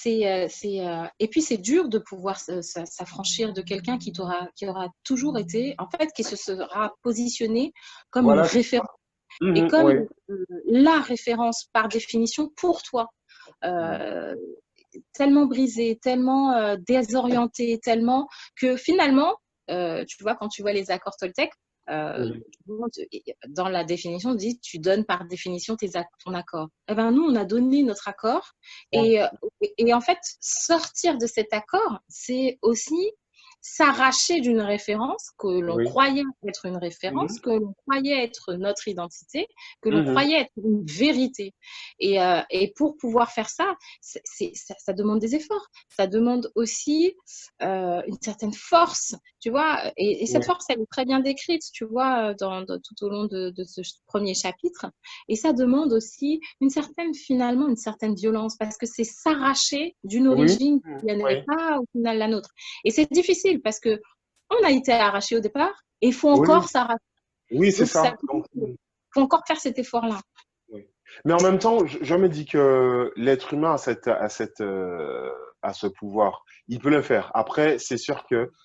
Et puis c'est dur de pouvoir s'affranchir de quelqu'un qui aura toujours été, en fait, qui se sera positionné comme une Voilà. référence et Mhm, comme oui. la référence par définition pour toi. Euh, Tellement brisé, tellement désorienté, tellement que finalement, tu vois, quand tu vois les accords Toltec, euh, Mhm. dans la définition, on dit tu donnes par définition ton accord. Eh ben, nous, on a donné notre accord Ouais. et en fait, sortir de cet accord, c'est aussi s'arracher d'une référence que l'on Oui. croyait être une référence, Mhm. que l'on croyait être notre identité, que l'on Mhm. croyait être une vérité. Et pour pouvoir faire ça, ça demande des efforts. Ça demande aussi une certaine force, tu vois. Et cette Oui. force, elle est très bien décrite, tu vois, tout au long de ce premier chapitre. Et ça demande aussi finalement, une certaine violence, parce que c'est s'arracher d'une Oui. origine Mhm. qui n'est Oui. pas au final la nôtre. Et c'est difficile parce que on a été arraché au départ et il faut Oui. encore s'arracher. Oui, c'est Donc, ça, ça. Donc, faut encore faire cet effort-là. oui. Mais en même temps, je me dis que l'être humain a ce pouvoir. Il peut le faire. Après, c'est sûr que